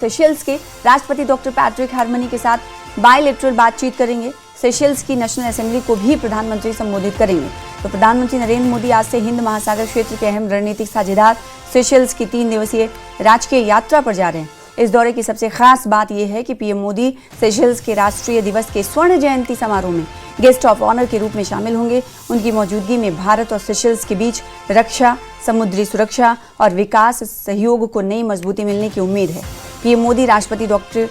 Seychelles के राष्ट्रपति doctor Patrick harmony के साथ बायलैटरल बातचीत करेंगे। सेशेल्स की नेशनल असेंबली को भी प्रधानमंत्री संबोधित करेंगे। तो प्रधानमंत्री नरेंद्र मोदी आज से हिंद महासागर क्षेत्र के अहम रणनीतिक साझेदार सेशेल्स की 3 दिवसीय राजकीय यात्रा पर जा रहे हैं। इस दौरे की सबसे खास बात यह है कि पीएम मोदी सेशेल्स के राष्ट्रीय दिवस के स्वर्ण जयंती समारोह में गेस्ट ऑफ ऑनर के रूप में शामिल होंगे। उनकी मौजूदगी में भारत और सेशेल्स के बीच रक्षा, समुद्री सुरक्षा और विकास सहयोग को नई मजबूती मिलने की उम्मीद है। पीएम मोदी राष्ट्रपति डॉक्टर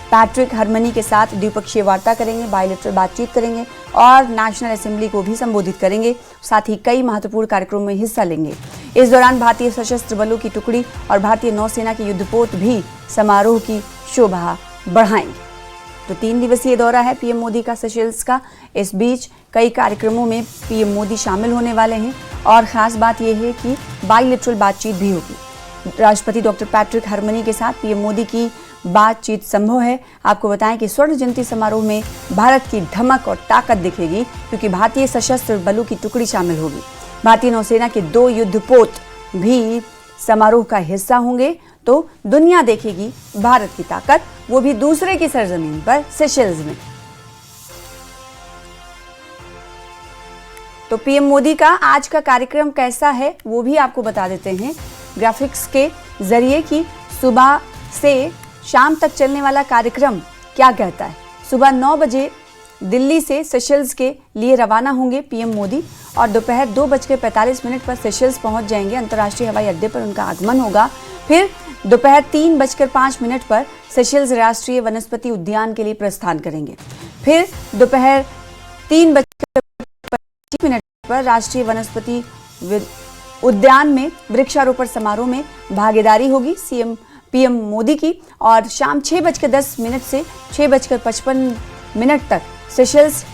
पैट्रिक हार्मनी के साथ द्विपक्षीय वार्ता करेंगे, बायलैटरल बातचीत करेंगे और नेशनल असेंबली को भी संबोधित करेंगे। साथ ही कई महत्वपूर्ण कार्यक्रमों में हिस्सा लेंगे। इस दौरान भारतीय सशस्त्र बलों की टुकड़ी और भारतीय नौसेना के युद्धपोत भी समारोह की शोभा बढ़ाएंगे। तो 3 दिवसीय दौरा है पीएम मोदी का सेशेल्स का। इस बीच कई कार्यक्रमों में पीएम मोदी शामिल होने वाले हैं और खास बात यह है कि बायलैटरल बातचीत भी होगी। राष्ट्रपति डॉक्टर पैट्रिक हार्मनी के साथ पीएम मोदी की बातचीत संभव है। आपको बताएं कि स्वर्ण जयंती समारोह में भारत की धमक और ताकत दिखेगी, क्योंकि भारतीय सशस्त्र बलों की टुकड़ी शामिल होगी। भारतीय नौसेना के 2 युद्धपोत भी समारोह का हिस्सा होंगे। तो दुनिया देखेगी भारत की ताकत, वो भी दूसरे की सरजमीन पर, सेशेल्स में। तो पीएम मोदी का आज का कार्यक्रम कैसा है वो भी आपको बता देते हैं ग्राफिक्स के जरिए कि सुबह से शाम तक चलने वाला कार्यक्रम क्या कहता है। सुबह 9 बजे दिल्ली से सेशेल्स के लिए रवाना होंगे पीएम मोदी और दोपहर 2:45 पर सेशेल्स पहुंच जाएंगे। अंतर्राष्ट्रीय हवाई अड्डे पर उनका आगमन होगा। फिर दोपहर 3:05 पर सेशेल्स राष्ट्रीय वनस्पति उद्यान के लिए प्रस्थान करेंगे। फिर दोपहर 3:25 पर राष्ट्रीय वनस्पति उद्यान में वृक्षारोपण समारोह में भागीदारी होगी पीएम मोदी की और शाम 6:10 से 6:55 तक सेशेल्स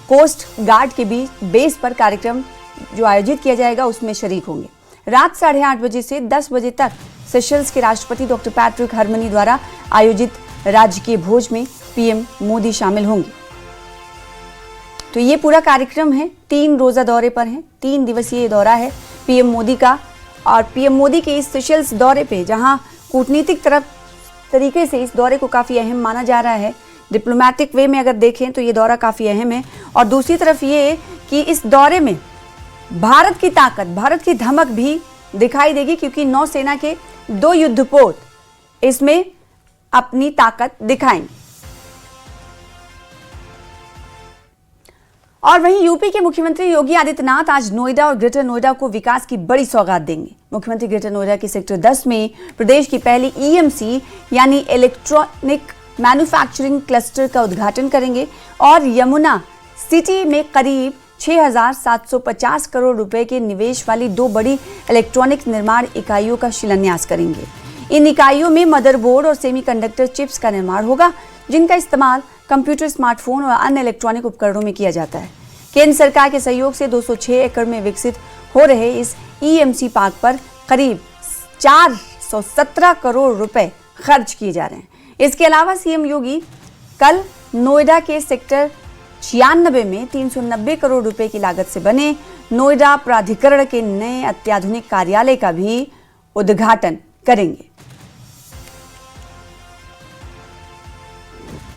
कोस्ट गार्ड के बेस पर कार्यक्रम जो आयोजित किया जाएगा उसमें शरीक होंगे। रात 8:30 बजे से 10 बजे तक सेशेल्स के राष्ट्रपति डॉक्टर पैट्रिक हार्मनी द्वारा आयोजित राजकीय भोज में पीएम मोदी शामिल होंगे। तो ये पूरा कार्यक्रम है। 3 रोजा दौरे पर है, 3 दिवसीय दौरा है पीएम मोदी का। और पीएम मोदी के इस सेशेल्स दौरे पे जहां कूटनीतिक तरीके से इस दौरे को काफ़ी अहम माना जा रहा है, डिप्लोमेटिक वे में अगर देखें तो ये दौरा काफ़ी अहम है। और दूसरी तरफ ये कि इस दौरे में भारत की ताकत, भारत की धमक भी दिखाई देगी, क्योंकि नौसेना के 2 युद्धपोत इसमें अपनी ताकत दिखाएंगे। और वहीं यूपी के मुख्यमंत्री योगी आदित्यनाथ आज नोएडा और ग्रेटर नोएडा को विकास की बड़ी सौगात देंगे। मुख्यमंत्री ग्रेटर नोएडा के सेक्टर 10 में प्रदेश की पहली ईएमसी यानी इलेक्ट्रॉनिक मैन्युफैक्चरिंग क्लस्टर का उद्घाटन करेंगे और यमुना सिटी में करीब 6,750 करोड़ रुपए के निवेश वाली 2 बड़ी इलेक्ट्रॉनिक निर्माण इकाइयों का शिलान्यास करेंगे। इन इकाइयों में मदरबोर्ड और सेमीकंडक्टर चिप्स का निर्माण होगा, जिनका इस्तेमाल कंप्यूटर, स्मार्टफोन और अन्य इलेक्ट्रॉनिक उपकरणों में किया जाता है। केंद्र सरकार के सहयोग से 206 एकड़ में विकसित हो रहे इस ईएमसी पार्क पर करीब 417 करोड़ रुपए खर्च किए जा रहे हैं। इसके अलावा सीएम योगी कल नोएडा के सेक्टर 96 में 390 करोड़ रुपए की लागत से बने नोएडा प्राधिकरण के नए अत्याधुनिक कार्यालय का भी उद्घाटन करेंगे।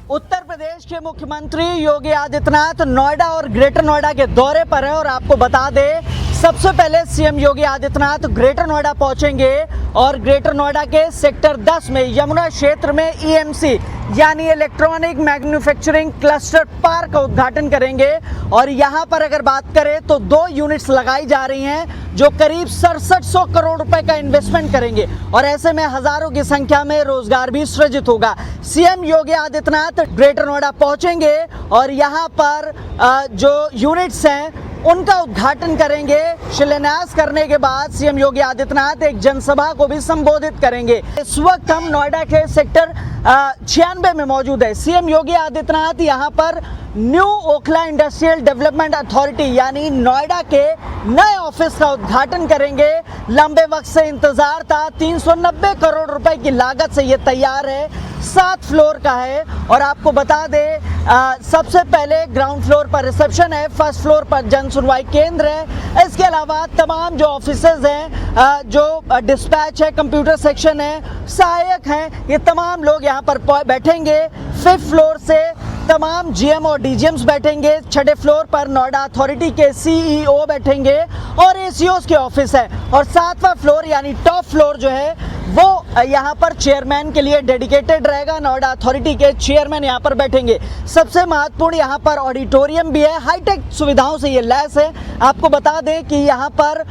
उत्तर प्रदेश के मुख्यमंत्री योगी आदित्यनाथ नोएडा और ग्रेटर नोएडा के दौरे पर है और आपको बता दें, सबसे पहले सीएम योगी आदित्यनाथ ग्रेटर नोएडा पहुंचेंगे और ग्रेटर नोएडा के सेक्टर 10 में यमुना क्षेत्र में ईएमसी यानी इलेक्ट्रॉनिक मैन्युफैक्चरिंग क्लस्टर पार्क का उद्घाटन करेंगे। और यहां पर अगर बात करें तो 2 यूनिट्स लगाई जा रही हैं जो करीब 6700 करोड़ रुपए का इन्वेस्टमेंट करेंगे और ऐसे में हजारों की संख्या में रोजगार भी सृजित होगा। सीएम योगी आदित्यनाथ ग्रेटर नोएडा पहुंचेंगे और यहां पर जो यूनिट्स हैं उनका उद्घाटन करेंगे। शिलान्यास करने के बाद सीएम योगी आदित्यनाथ एक जनसभा को भी संबोधित करेंगे। इस वक्त हम नोएडा के सेक्टर 96 में मौजूद है। सीएम योगी आदित्यनाथ यहां पर new Okhla industrial development authority यानी नोएडा के नए ऑफिस का उद्घाटन करेंगे। लंबे वक्त से इंतजार था। 390 करोड़ रुपए की लागत से ये तैयार है, 7 फ्लोर का है। और आपको बता दें सबसे पहले ग्राउंड फ्लोर पर रिसेप्शन है, फर्स्ट फ्लोर पर जन सुनवाई केंद्र है। इसके अलावा तमाम जो ऑफिसेज हैं, जो डिस्पैच है, कंप्यूटर सेक्शन है, सहायक हैं, ये तमाम लोग यहाँ पर बैठेंगे। फिफ्थ फ्लोर से तमाम जीएम और डीजीएम्स बैठेंगे। छठे फ्लोर पर नोएडा अथॉरिटी के सीईओ बैठेंगे और एसीओस के ऑफिस है। और सातवां फ्लोर यानी टॉप फ्लोर जो है वो यहाँ पर चेयरमैन के लिए डेडिकेटेड रहेगा। नोएडा अथॉरिटी के चेयरमैन यहाँ पर बैठेंगे। सबसे महत्वपूर्ण यहाँ पर ऑडिटोरियम भी है, हाईटेक सुविधाओं से ये लैस है। आपको बता दें कि यहाँ पर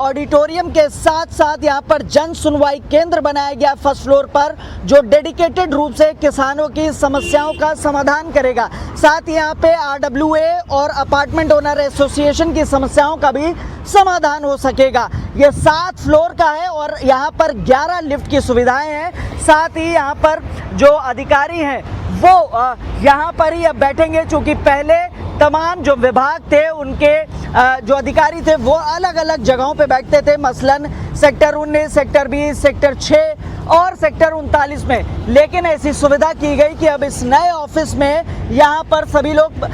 ऑडिटोरियम के साथ साथ यहाँ पर जन सुनवाई केंद्र बनाया गया फर्स्ट फ्लोर पर, जो डेडिकेटेड रूप से किसानों की समस्याओं का समाधान करेगा। साथ ही यहाँ पे आरडब्ल्यूए और अपार्टमेंट ओनर एसोसिएशन की समस्याओं का भी समाधान हो सकेगा। ये 7 फ्लोर का है और यहाँ पर 11 लिफ्ट की सुविधाएं हैं। साथ ही यहाँ पर जो अधिकारी हैं वो यहाँ पर ही अब बैठेंगे, चूँकि पहले तमाम जो विभाग थे उनके जो अधिकारी थे वो अलग अलग जगहों पे बैठते थे, मसलन सेक्टर 19, सेक्टर 20, सेक्टर 6 और सेक्टर 39 में। लेकिन ऐसी सुविधा की गई कि अब इस नए ऑफिस में यहाँ पर सभी लोग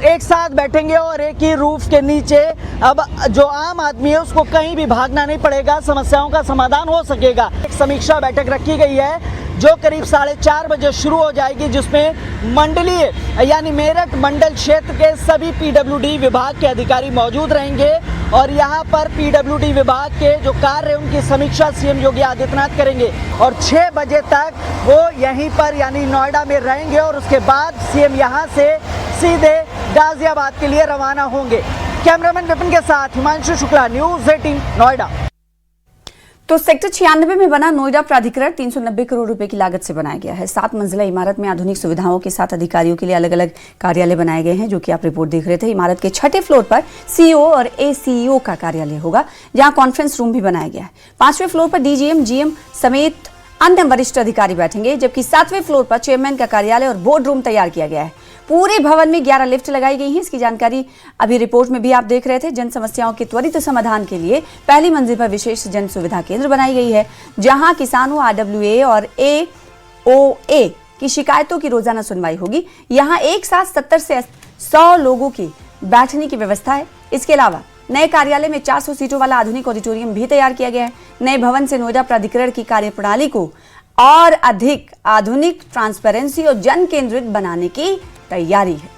एक साथ बैठेंगे और एक ही रूफ के नीचे अब जो आम आदमी है उसको कहीं भी भागना नहीं पड़ेगा, समस्याओं का समाधान हो सकेगा। एक समीक्षा बैठक रखी गई है जो करीब 4:30 बजे शुरू हो जाएगी, जिसमें मंडलीय यानी मेरठ मंडल क्षेत्र के सभी पीडब्ल्यूडी विभाग के अधिकारी मौजूद रहेंगे और यहाँ पर पीडब्ल्यूडी विभाग के जो कार्य है उनकी समीक्षा सीएम योगी आदित्यनाथ करेंगे और 6 बजे तक वो यहीं पर यानी नोएडा में रहेंगे और उसके बाद सीएम यहाँ से सीधे गाजियाबाद के लिए रवाना होंगे। कैमरामैन विपिन के साथ हिमांशु शुक्ला, न्यूज़ 18 नोएडा। तो सेक्टर 96 में बना नोएडा प्राधिकरण 390 करोड़ रुपए की लागत से बनाया गया है। 7 मंजिला इमारत में आधुनिक सुविधाओं के साथ अधिकारियों के लिए अलग अलग कार्यालय बनाए गए हैं, जो कि आप रिपोर्ट देख रहे थे। इमारत के 6ठे फ्लोर पर सीईओ और एसीईओ का कार्यालय होगा, जहां कॉन्फ्रेंस रूम भी बनाया गया है। 5वें फ्लोर पर डीजीएम, जीएम समेत अन्य वरिष्ठ अधिकारी बैठेंगे, जबकि 7वें फ्लोर पर चेयरमैन का कार्यालय और बोर्ड रूम तैयार किया गया है। पूरे भवन में 11 लिफ्ट लगाई गई हैं। इसकी जानकारी अभी रिपोर्ट में भी आप देख रहे थे। जन समस्याओं के त्वरित समाधान के लिए पहली मंजिल पर विशेष जन सुविधा केंद्र बनाई गई है, जहां किसानों, आरडब्ल्यूए और एओए की शिकायतों की रोजाना सुनवाई होगी। यहां एक साथ 70 से 100 लोगों की बैठने की व्यवस्था है। इसके अलावा नए कार्यालय में 400 सीटों वाला आधुनिक ऑडिटोरियम भी तैयार किया गया है। नए भवन से नोएडा प्राधिकरण की कार्यप्रणाली को और अधिक आधुनिक, ट्रांसपेरेंसी और जन केंद्रित बनाने की तैयारी है।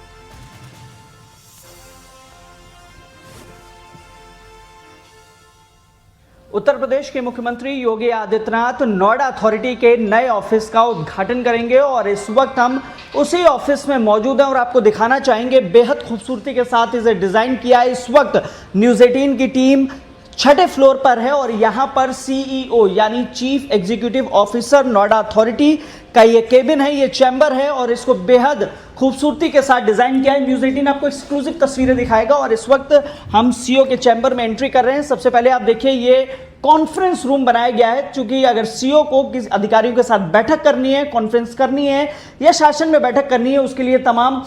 उत्तर प्रदेश के मुख्यमंत्री योगी आदित्यनाथ नोएडा अथॉरिटी के नए ऑफिस का उद्घाटन करेंगे और इस वक्त हम उसी ऑफिस में मौजूद हैं और आपको दिखाना चाहेंगे। बेहद खूबसूरती के साथ इसे डिजाइन किया है। इस वक्त न्यूज़ 18 की टीम 6ठे फ्लोर पर है और यहाँ पर सीईओ यानी chief executive officer Noida authority का ये केबिन है, ये चैम्बर है और इसको बेहद खूबसूरती के साथ डिजाइन किया है। न्यूज़ 18 आपको एक्सक्लूसिव तस्वीरें दिखाएगा और इस वक्त हम सीईओ के चैम्बर में एंट्री कर रहे हैं। सबसे पहले आप देखिए, ये कॉन्फ्रेंस रूम बनाया गया है, क्योंकि अगर सीईओ को किसी अधिकारियों के साथ बैठक करनी है, कॉन्फ्रेंस करनी है या शासन में बैठक करनी है, उसके लिए तमाम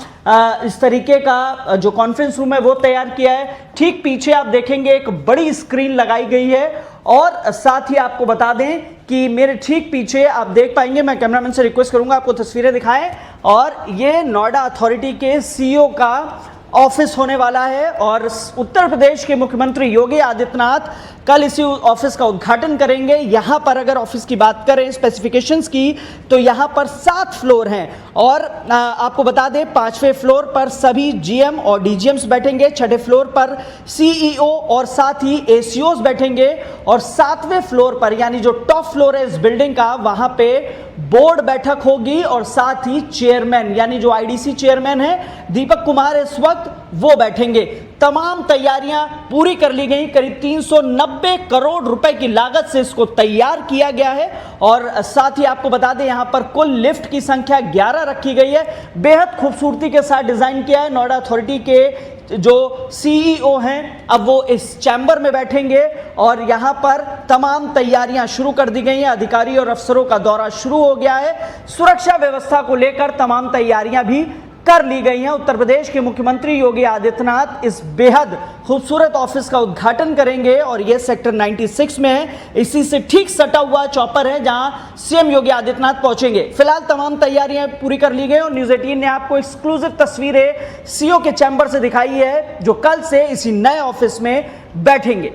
इस तरीके का जो कॉन्फ्रेंस रूम है वो तैयार किया है। ठीक पीछे आप देखेंगे एक बड़ी स्क्रीन लगाई गई है और साथ ही आपको बता दें कि मेरे ठीक पीछे आप देख पाएंगे, मैं कैमरामैन से रिक्वेस्ट करूंगा आपको तस्वीरें दिखाएं, और ये नोएडा अथॉरिटी के सीईओ का ऑफिस होने वाला है और उत्तर प्रदेश के मुख्यमंत्री योगी आदित्यनाथ कल इसी ऑफिस का उद्घाटन करेंगे। यहाँ पर अगर ऑफिस की बात करें स्पेसिफिकेशंस की, तो यहाँ पर 7 फ्लोर हैं और आपको बता दें 5वें फ्लोर पर सभी जीएम और डीजीएम्स बैठेंगे, 6ठे फ्लोर पर सीईओ और साथ ही एसीओस बैठेंगे और 7वें फ्लोर पर यानी जो टॉप फ्लोर है इस बिल्डिंग का, वहां पे बोर्ड बैठक होगी और साथ ही चेयरमैन यानी जो आईडीसी चेयरमैन है दीपक कुमार इस वक्त वो बैठेंगे। तमाम तैयारियां पूरी कर ली गई। करीब 390 करोड़ रुपए की लागत से इसको तैयार किया गया है और साथ ही आपको बता दें यहां पर कुल लिफ्ट की संख्या 11 रखी गई है। बेहद खूबसूरती के साथ डिजाइन किया है। नोएडा अथॉरिटी के जो सीईओ हैं अब वो इस चैम्बर में बैठेंगे और यहां पर तमाम तैयारियां शुरू कर दी गई हैं। अधिकारी और अफसरों का दौरा शुरू हो गया है। सुरक्षा व्यवस्था को लेकर तमाम तैयारियां भी कर ली गई हैं। उत्तर प्रदेश के मुख्यमंत्री योगी आदित्यनाथ इस बेहद खूबसूरत ऑफिस का उद्घाटन करेंगे और यह सेक्टर 96 में है। इसी से ठीक सटा हुआ चौपर है जहां सीएम योगी आदित्यनाथ पहुंचेंगे। फिलहाल तमाम तैयारियां पूरी कर ली गई और न्यूज़ 18 ने आपको एक्सक्लूसिव तस्वीरें सीओ के चैम्बर से दिखाई है जो कल से इसी नए ऑफिस में बैठेंगे।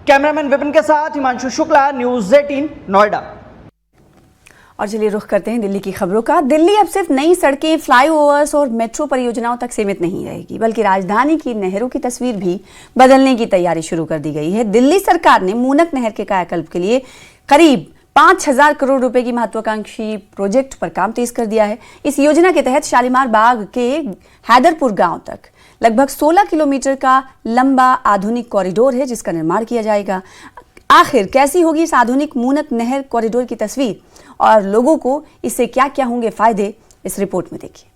कैमरामैन विपिन के साथ हिमांशु शुक्ला, न्यूज़ 18 नोएडा। और चलिए रुख करते हैं दिल्ली की खबरों का। दिल्ली अब सिर्फ नई सड़कें, फ्लाईओवर्स और मेट्रो परियोजनाओं तक सीमित नहीं रहेगी, बल्कि राजधानी की नहरों की तस्वीर भी बदलने की तैयारी शुरू कर दी गई है। दिल्ली सरकार ने मूनक नहर के कायाकल्प के लिए करीब 5,000 करोड़ रुपए की महत्वाकांक्षी प्रोजेक्ट पर काम तेज कर दिया है। इस योजना के तहत शालीमार बाग के हैदरपुर गांव तक लगभग 16 किलोमीटर का लंबा आधुनिक कॉरिडोर है जिसका निर्माण किया जाएगा। आखिर कैसी होगी इस आधुनिक मूनक नहर कॉरिडोर की तस्वीर और लोगों को इससे क्या क्या होंगे फायदे, इस रिपोर्ट में देखिए।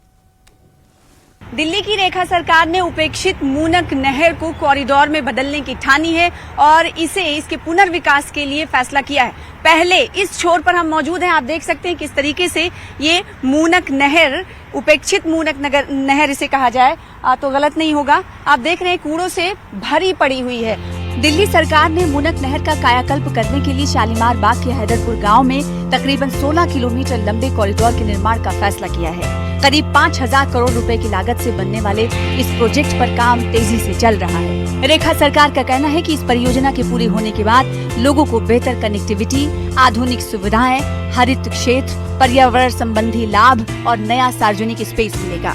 दिल्ली की रेखा सरकार ने उपेक्षित मूनक नहर को कॉरिडोर में बदलने की ठानी है और इसके पुनर्विकास के लिए फैसला किया है। पहले इस छोर पर हम मौजूद हैं, आप देख सकते हैं किस तरीके से ये मूनक नहर, उपेक्षित मूनक नहर इसे कहा जाए तो गलत नहीं होगा। आप देख रहे हैं कूड़ों से भरी पड़ी हुई है। दिल्ली सरकार ने मूनक नहर का कायाकल्प करने के लिए शालीमार बाग के हैदरपुर गांव में तकरीबन 16 किलोमीटर लंबे कॉरिडोर के निर्माण का फैसला किया है। करीब 5,000 करोड़ रुपए की लागत से बनने वाले इस प्रोजेक्ट पर काम तेजी से चल रहा है। रेखा सरकार का कहना है कि इस परियोजना के पूरी होने के बाद लोगों को बेहतर कनेक्टिविटी, आधुनिक सुविधाएं, हरित क्षेत्र, पर्यावरण संबंधी लाभ और नया सार्वजनिक स्पेस मिलेगा।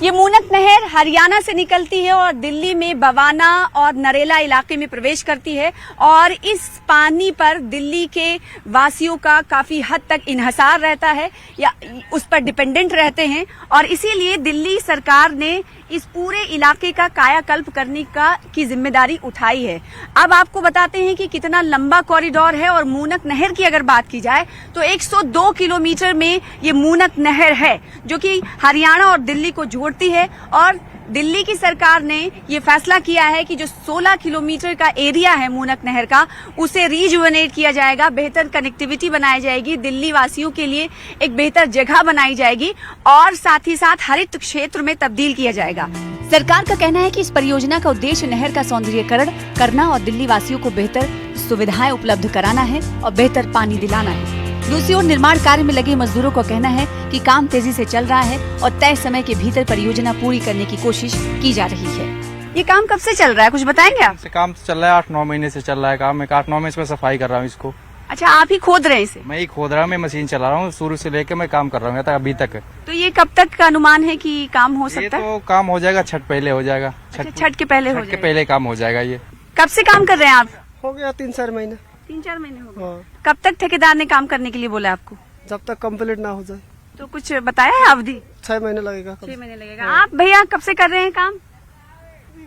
ये मूनक नहर हरियाणा से निकलती है और दिल्ली में बवाना और नरेला इलाके में प्रवेश करती है और इस पानी पर दिल्ली के वासियों का काफी हद तक इन्हसार रहता है या उस पर डिपेंडेंट रहते हैं और इसीलिए दिल्ली सरकार ने इस पूरे इलाके का कायाकल्प करने की जिम्मेदारी उठाई है। अब आपको बताते हैं कि कितना लंबा कॉरिडोर है और मूनक नहर की अगर बात की जाए तो 102 किलोमीटर में ये मूनक नहर है जो कि हरियाणा और दिल्ली को जोड़ती है और दिल्ली की सरकार ने ये फैसला किया है कि जो 16 किलोमीटर का एरिया है मूनक नहर का उसे रिजुवनेट किया जाएगा, बेहतर कनेक्टिविटी बनाई जाएगी, दिल्ली वासियों के लिए एक बेहतर जगह बनाई जाएगी और साथ ही साथ हरित क्षेत्र में तब्दील किया जाएगा। सरकार का कहना है कि इस परियोजना का उद्देश्य नहर का सौंदर्यीकरण करना और दिल्ली वासियों को बेहतर सुविधाएं उपलब्ध कराना है और बेहतर पानी दिलाना है। दूसरी ओर निर्माण कार्य में लगे मजदूरों का कहना है कि काम तेजी से चल रहा है और तय समय के भीतर परियोजना पूरी करने की कोशिश की जा रही है। ये काम कब से चल रहा है, कुछ बताएंगे आप? काम चल रहा है 8-9 महीने से चल रहा है काम। मैं 8-9 महीने से सफाई कर रहा हूँ इसको। अच्छा, आप ही खोद रहे हैं इसे? मैं ही खोद रहा हूँ, मैं मशीन चला रहा हूँ, शुरू से लेकर मैं काम कर रहा हूँ अभी तक। तो ये कब तक का अनुमान है कि काम हो सकता है? तो काम हो जाएगा, छठ पहले हो जाएगा। छठ के पहले हो जाएगा? पहले काम हो जाएगा। ये कब से काम कर रहे हैं आप? हो गया 3-4 महीने। 3-4 महीने हो गए। हाँ। कब तक ठेकेदार ने काम करने के लिए बोला आपको? जब तक कंप्लीट ना हो जाए। तो कुछ बताया है अवधि? 6 महीने लगेगा। 6 महीने लगेगा। आप भैया कब से कर रहे हैं काम?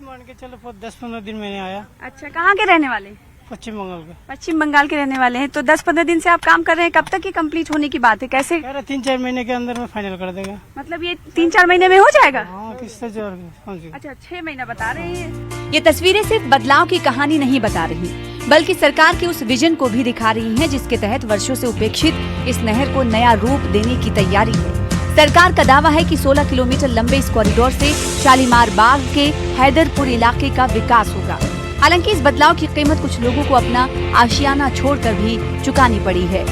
मान के चलो 10-15 दिन मैंने आया। अच्छा, कहाँ के रहने वाले? पश्चिम बंगाल के। पश्चिम बंगाल के रहने वाले हैं। तो 10-15 दिन से आप काम कर रहे हैं, कब तक ये कंप्लीट होने की बात है? कैसे? 3-4 महीने के अंदर में फाइनल कर देगा। मतलब ये 3-4 महीने में हो जाएगा? हाँ, किससे जोर? अच्छा, 6 महीना बता रहे हैं। ये तस्वीरें सिर्फ बदलाव की कहानी नहीं बता रही, बल्कि सरकार के उस विजन को भी दिखा रही हैं जिसके तहत वर्षों से उपेक्षित इस नहर को नया रूप देने की तैयारी है। सरकार का दावा है कि 16 किलोमीटर लंबे इस कॉरिडोर से शालीमार बाग के हैदरपुर इलाके का विकास होगा। हालांकि इस बदलाव की कीमत कुछ लोगों को अपना आशियाना छोड़कर भी चुकानी पड़ी है।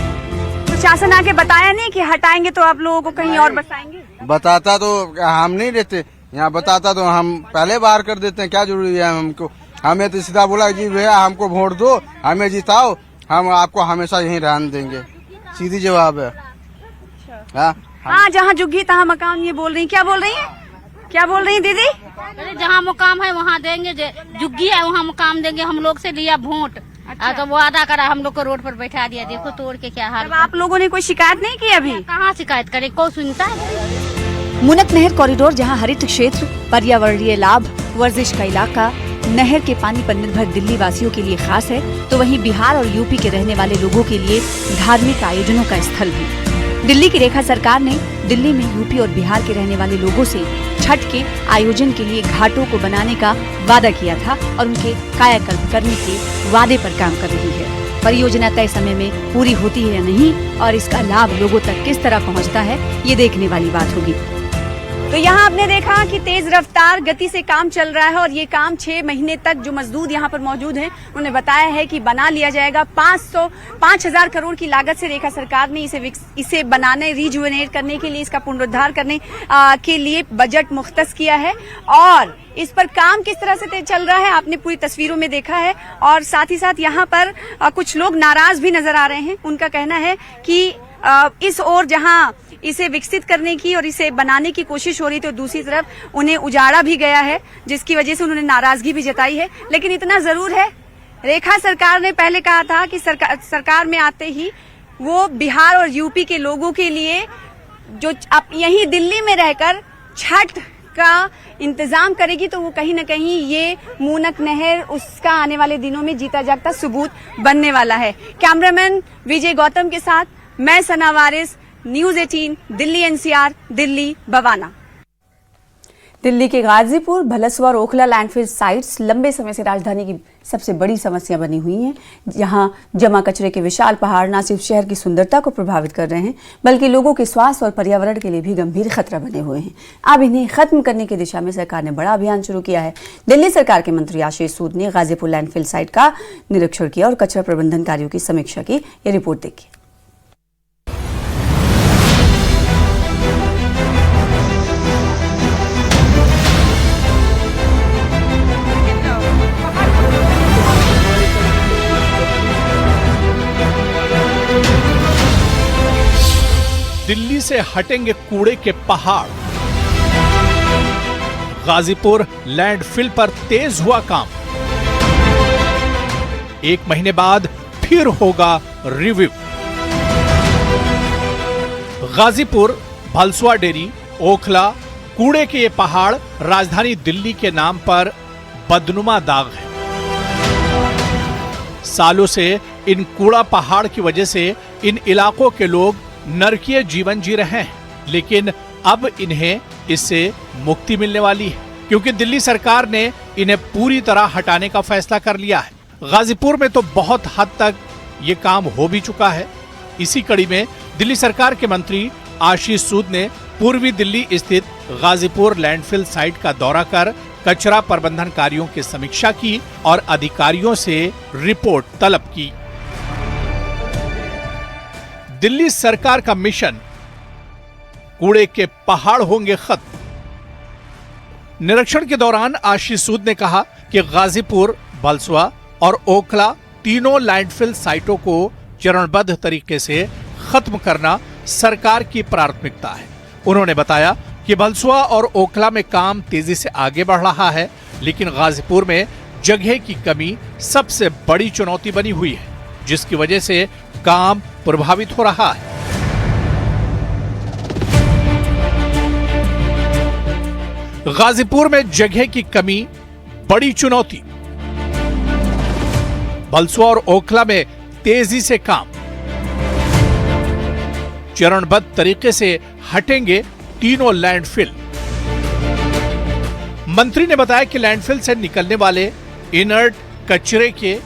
प्रशासन आके बताया नहीं कि हटाएंगे तो आप लोगों को कहीं और बसाएंगे? बताता तो हम नहीं रहते यहाँ, बताता तो हम पहले बाहर कर देते हैं। क्या जरूरी है हमको? हमें तो सीधा बोला जी भैया हमको वोट दो, हमें जिताओ, हम आपको हमेशा यहीं रहने देंगे। सीधी जवाब है। हाँ, जहाँ जुग्गी तहाँ मकान, ये बोल रही। क्या बोल रही है? क्या बोल रही दीदी? जहाँ मुकाम है वहाँ देंगे, जुग्गी है वहाँ मुकाम देंगे। हम लोग से लिया वोट। अच्छा। तो वादा करा, हम लोग को रोड पर बैठा दिया। देखो तोड़ के क्या हाल। आप लोगों ने कोई शिकायत नहीं की अभी? कहाँ शिकायत करे, कौन सुनता है? मूनक नहर कॉरिडोर जहां हरित क्षेत्र, पर्यावरणीय लाभ, वर्जिश का इलाका, नहर के पानी पर निर्भर दिल्ली वासियों के लिए खास है, तो वहीं बिहार और यूपी के रहने वाले लोगों के लिए धार्मिक आयोजनों का स्थल भी। दिल्ली की रेखा सरकार ने दिल्ली में यूपी और बिहार के रहने वाले लोगों से छठ के आयोजन के लिए घाटों को बनाने का वादा किया था और उनके कायाकल्प करने के वादे पर काम कर रही है। परियोजना तय समय में पूरी होती है या नहीं और इसका लाभ लोगों तक किस तरह पहुंचता है, ये देखने वाली बात होगी। तो यहाँ आपने देखा कि तेज रफ्तार गति से काम चल रहा है और ये काम 6 महीने तक जो मजदूर यहाँ पर मौजूद हैं उन्होंने बताया है कि बना लिया जाएगा। 5,000 करोड़ की लागत से रेखा सरकार ने इसे बनाने, रिजुवेनेट करने के लिए, इसका पुनरुद्धार करने के लिए बजट मुख्तस किया है और इस पर काम किस तरह से चल रहा है आपने पूरी तस्वीरों में देखा है। और साथ ही साथ यहाँ पर कुछ लोग नाराज भी नजर आ रहे हैं। उनका कहना है कि इस ओर जहाँ इसे विकसित करने की और इसे बनाने की कोशिश हो रही तो दूसरी तरफ उन्हें उजाड़ा भी गया है, जिसकी वजह से उन्होंने नाराजगी भी जताई है। लेकिन इतना जरूर है, रेखा सरकार ने पहले कहा था कि सरकार में आते ही वो बिहार और यूपी के लोगों के लिए जो अब यहीं दिल्ली में रहकर छठ का इंतजाम करेगी, तो वो कहीं न कहीं ये मूनक नहर उसका आने वाले दिनों में जीता जागता सबूत बनने वाला है। कैमरामैन विजय गौतम के साथ मैं सना वारिस, न्यूज़ 18, दिल्ली NCR, दिल्ली बवाना। दिल्ली के गाजीपुर, भलसवा और ओखला लैंडफिल साइट्स लंबे समय से राजधानी की सबसे बड़ी समस्या बनी हुई हैं। जहां जमा कचरे के विशाल पहाड़ न सिर्फ शहर की सुंदरता को प्रभावित कर रहे हैं, बल्कि लोगों के स्वास्थ्य और पर्यावरण के लिए भी गंभीर खतरा बने हुए हैं। अब इन्हें खत्म करने की दिशा में सरकार ने बड़ा अभियान शुरू किया है। दिल्ली सरकार के मंत्री आशीष सूद ने गाजीपुर लैंडफिल साइट का निरीक्षण किया और कचरा प्रबंधन कार्यों की समीक्षा की। ये रिपोर्ट देखिए। दिल्ली से हटेंगे कूड़े के पहाड़। गाजीपुर लैंडफिल पर तेज हुआ काम। 1 महीने बाद फिर होगा रिव्यू। गाजीपुर, भलसवा डेरी, ओखला, कूड़े के ये पहाड़ राजधानी दिल्ली के नाम पर बदनुमा दाग है। सालों से इन कूड़ा पहाड़ की वजह से इन इलाकों के लोग नरकीय जीवन जी रहे हैं, लेकिन अब इन्हें इससे मुक्ति मिलने वाली है, क्योंकि दिल्ली सरकार ने इन्हें पूरी तरह हटाने का फैसला कर लिया है। गाजीपुर में तो बहुत हद तक ये काम हो भी चुका है। इसी कड़ी में दिल्ली सरकार के मंत्री आशीष सूद ने पूर्वी दिल्ली स्थित गाजीपुर लैंडफिल साइट का दौरा कर कचरा प्रबंधन कार्यों की समीक्षा की और अधिकारियों से रिपोर्ट तलब की। दिल्ली सरकार का मिशन, कूड़े के पहाड़ होंगे खत्म। निरीक्षण के दौरान आशीष सूद ने कहा कि गाजीपुर, भलसवा और ओखला तीनों लैंडफिल साइटों को चरणबद्ध तरीके से खत्म करना सरकार की प्राथमिकता है। उन्होंने बताया कि भलसवा और ओखला में काम तेजी से आगे बढ़ रहा है, लेकिन गाजीपुर में जगह की कमी सबसे बड़ी चुनौती बनी हुई है, जिसकी वजह से काम प्रभावित हो रहा है। गाजीपुर में जगह की कमी बड़ी चुनौती। भलसवा और ओखला में तेजी से काम। चरणबद्ध तरीके से हटेंगे तीनों लैंडफिल। मंत्री ने बताया कि लैंडफिल से निकलने वाले इनर्ट कचरे के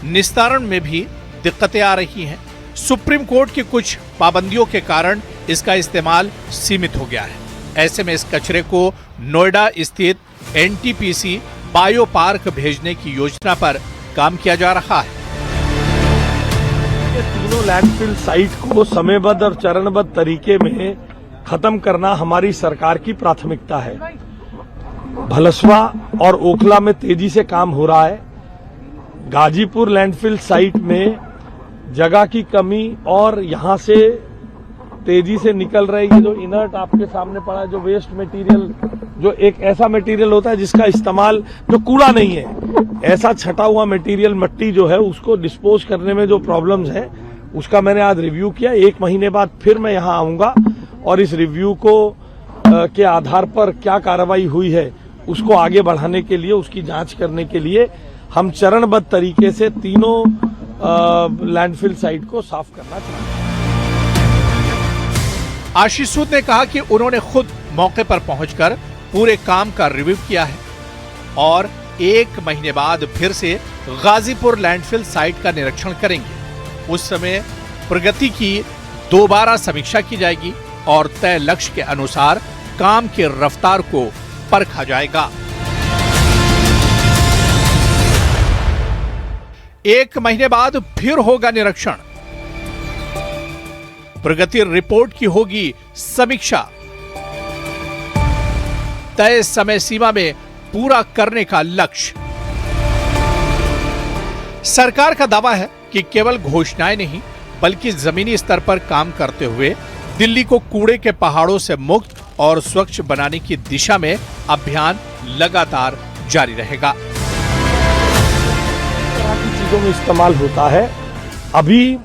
निस्तारण में भी दिक्कतें आ रही हैं। सुप्रीम कोर्ट की कुछ पाबंदियों के कारण इसका इस्तेमाल सीमित हो गया है। ऐसे में इस कचरे को नोएडा स्थित NTPC बायो पार्क भेजने की योजना पर काम किया जा रहा है। तीनों लैंडफिल साइट को समयबद्ध और चरणबद्ध तरीके में खत्म करना हमारी सरकार की प्राथमिकता है। भलसवा और ओखला में तेजी से काम हो रहा है। गाजीपुर लैंडफिल साइट में जगह की कमी और यहां से तेजी से निकल रही है जो इनर्ट आपके सामने पड़ा है, जो वेस्ट मटेरियल, जो एक ऐसा मटेरियल होता है जिसका इस्तेमाल, जो कूड़ा नहीं है, ऐसा छटा हुआ मटेरियल, मट्टी जो है उसको डिस्पोज करने में जो प्रॉब्लम्स है उसका मैंने आज रिव्यू किया। 1 महीने बाद फिर मैं यहां आऊंगा और इस रिव्यू को के आधार पर क्या कार्रवाई हुई है उसको आगे बढ़ाने के लिए, उसकी जांच करने के लिए हम चरणबद्ध तरीके से तीनों लैंडफिल साइट को साफ करना चाहते हैं। आशीष सूद ने कहा कि उन्होंने खुद मौके पर पहुंचकर पूरे काम का रिव्यू किया है और 1 महीने बाद फिर से गाजीपुर लैंडफिल साइट का निरीक्षण करेंगे। उस समय प्रगति की दोबारा समीक्षा की जाएगी और तय लक्ष्य के अनुसार काम की रफ्तार को परखा जाएगा। एक महीने बाद फिर होगा निरीक्षण। प्रगति रिपोर्ट की होगी समीक्षा। तय समय सीमा में पूरा करने का लक्ष्य। सरकार का दावा है कि केवल घोषणाएं नहीं बल्कि जमीनी स्तर पर काम करते हुए दिल्ली को कूड़े के पहाड़ों से मुक्त और स्वच्छ बनाने की दिशा में अभियान लगातार जारी रहेगा। चीजों में इस्तेमाल होता है। अभी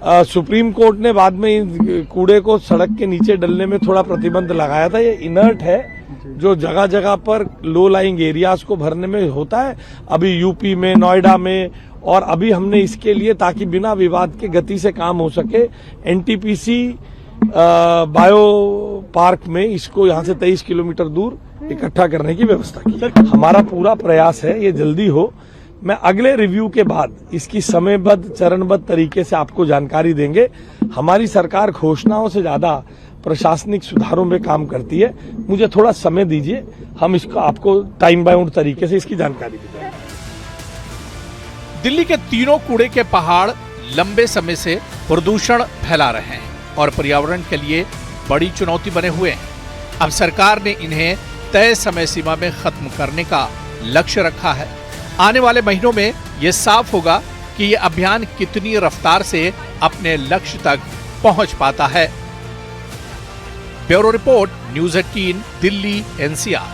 सुप्रीम कोर्ट ने बाद में कूड़े को सड़क के नीचे डलने में थोड़ा प्रतिबंध लगाया था। ये इनर्ट है जो जगह जगह पर लो लाइंग एरियाज को भरने में होता है। अभी यूपी में, नोएडा में, और अभी हमने इसके लिए ताकि बिना विवाद के गति से काम हो सके एनटीपीसी बायो पार्क में इसको यहाँ से 23 किलोमीटर दूर इकट्ठा करने की व्यवस्था की। हमारा पूरा प्रयास है ये जल्दी हो। मैं अगले रिव्यू के बाद इसकी समयबद्ध चरणबद्ध तरीके से आपको जानकारी देंगे। हमारी सरकार घोषणाओं से ज्यादा प्रशासनिक सुधारों में काम करती है। मुझे थोड़ा समय दीजिए, हम इसको आपको टाइम बाउंड तरीके से इसकी जानकारी देंगे। दिल्ली के तीनों कूड़े के पहाड़ लंबे समय से प्रदूषण फैला रहे हैं और पर्यावरण के लिए बड़ी चुनौती बने हुए हैं। अब सरकार ने इन्हें तय समय सीमा में खत्म करने का लक्ष्य रखा है। आने वाले महीनों में यह साफ होगा कि यह अभियान कितनी रफ्तार से अपने लक्ष्य तक पहुंच पाता है। Bureau report, news 18, Delhi, NCR।